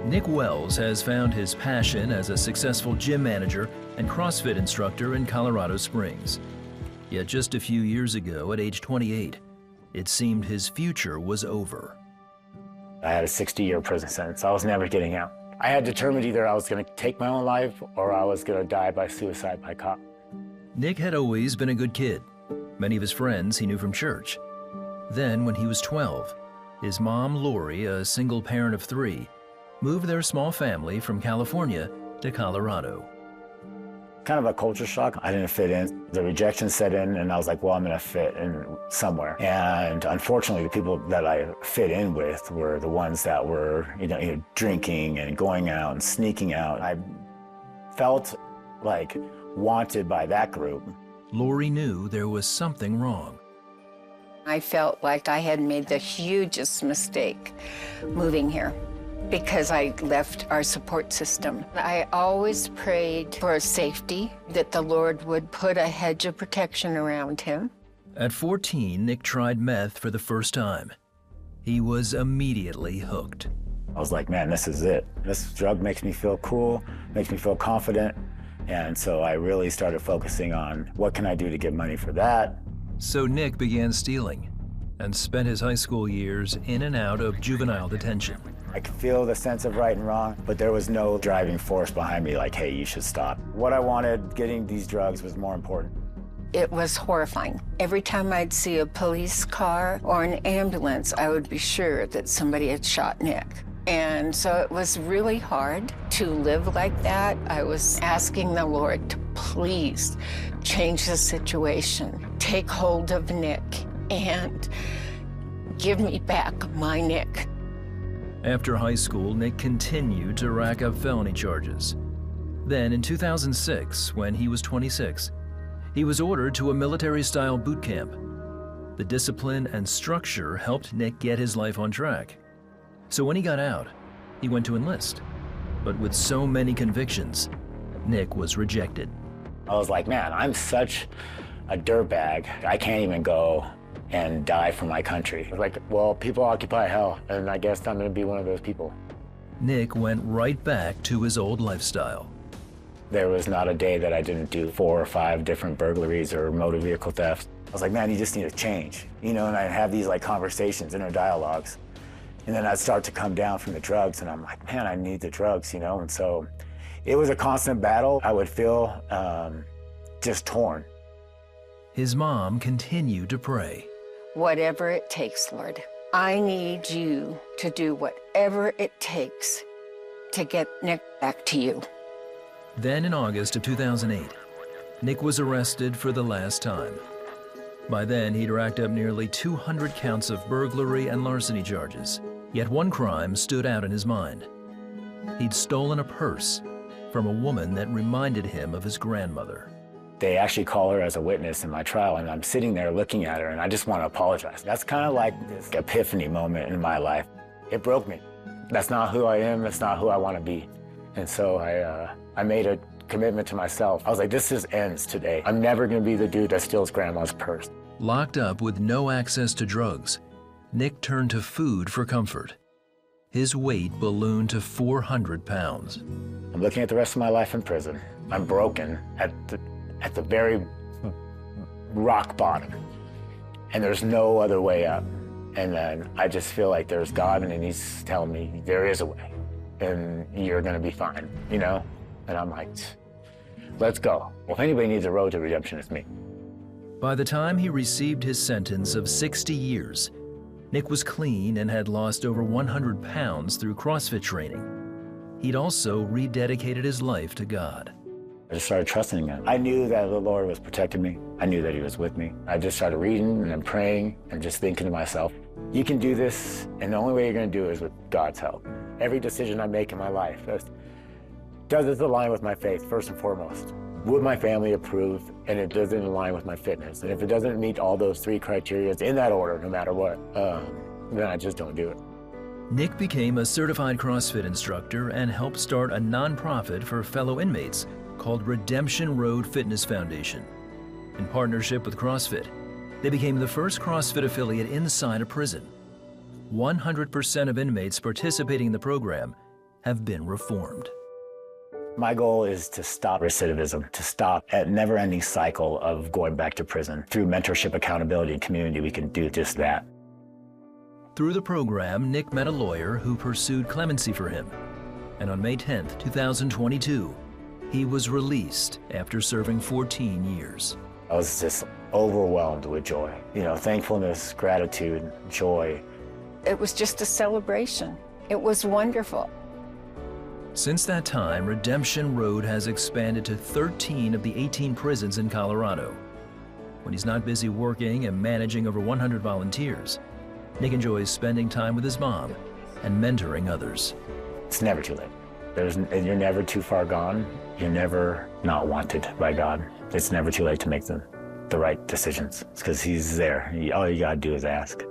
Nick Wells has found his passion as a successful gym manager and CrossFit instructor in Colorado Springs. Yet just a few years ago, at age 28, it seemed his future was over. I had a 60-year prison sentence. I was never getting out. I had determined either I was going to take my own life or I was going to die by suicide by cop. Nick had always been a good kid. Many of his friends he knew from church. Then, when he was 12, his mom, Lori, a single parent of 3, moved their small family from California to Colorado. Kind of a culture shock. I didn't fit in. The rejection set in, and I was like, well, I'm going to fit in somewhere. And unfortunately, the people that I fit in with were the ones that were, drinking and going out and sneaking out. I felt like wanted by that group. Lori knew there was something wrong. I felt like I had made the hugest mistake moving here, because I left our support system. I always prayed for safety, that the Lord would put a hedge of protection around him. At 14, Nick tried meth for the first time. He was immediately hooked. I was like, man, this is it. This drug makes me feel cool, makes me feel confident. And so I really started focusing on what can I do to get money for that. So Nick began stealing and spent his high school years in and out of juvenile detention. I could feel the sense of right and wrong, but there was no driving force behind me like, hey, you should stop. What I wanted, getting these drugs, was more important. It was horrifying. Every time I'd see a police car or an ambulance, I would be sure that somebody had shot Nick. And so it was really hard to live like that. I was asking the Lord to please change the situation, take hold of Nick, and give me back my Nick. After high school, Nick continued to rack up felony charges. Then in 2006, when he was 26, he was ordered to a military-style boot camp. The discipline and structure helped Nick get his life on track. So when he got out, he went to enlist. But with so many convictions, Nick was rejected. I was like, man, I'm such a dirtbag. I can't even go and die for my country. I was like, well, people occupy hell, and I guess I'm gonna be one of those people. Nick went right back to his old lifestyle. There was not a day that I didn't do 4 or 5 different burglaries or motor vehicle thefts. I was like, man, you just need to change. And I'd have these conversations, inner dialogues. And then I'd start to come down from the drugs, and I'm like, man, I need the drugs, And so it was a constant battle. I would feel just torn. His mom continued to pray. Whatever it takes, Lord. I need you to do whatever it takes to get Nick back to you. Then in August of 2008, Nick was arrested for the last time. By then, he'd racked up nearly 200 counts of burglary and larceny charges. Yet one crime stood out in his mind. He'd stolen a purse from a woman that reminded him of his grandmother. They actually call her as a witness in my trial, and I'm sitting there looking at her, and I just want to apologize. That's kind of like this epiphany moment in my life. It broke me. That's not who I am. That's not who I want to be. And so I made a commitment to myself. I was like, this just ends today. I'm never going to be the dude that steals grandma's purse. Locked up with no access to drugs, Nick turned to food for comfort. His weight ballooned to 400 pounds. I'm looking at the rest of my life in prison. I'm broken at the very rock bottom, and there's no other way up. And then I just feel like there's God, and he's telling me there is a way, and you're gonna be fine, And I'm like, let's go. Well, if anybody needs a road to redemption, it's me. By the time he received his sentence of 60 years, Nick was clean and had lost over 100 pounds through CrossFit training. He'd also rededicated his life to God. I just started trusting him. I knew that the Lord was protecting me. I knew that he was with me. I just started reading and then praying and just thinking to myself, you can do this, and the only way you're gonna do it is with God's help. Every decision I make in my life, does it align with my faith, first and foremost? Would my family approve? And it doesn't align with my fitness. And if it doesn't meet all those 3 criteria in that order, no matter what, then I just don't do it. Nick became a certified CrossFit instructor and helped start a nonprofit for fellow inmates called Redemption Road Fitness Foundation. In partnership with CrossFit, they became the first CrossFit affiliate inside a prison. 100% of inmates participating in the program have been reformed. My goal is to stop recidivism, to stop that never-ending cycle of going back to prison. Through mentorship, accountability, and community, we can do just that. Through the program, Nick met a lawyer who pursued clemency for him. And on May 10, 2022, he was released after serving 14 years. I was just overwhelmed with joy. You know, thankfulness, gratitude, joy. It was just a celebration. It was wonderful. Since that time, Redemption Road has expanded to 13 of the 18 prisons in Colorado. When he's not busy working and managing over 100 volunteers, Nick enjoys spending time with his mom and mentoring others. It's never too late. You're never too far gone. You're never not wanted by God. It's never too late to make the right decisions because He's there. All you gotta do is ask.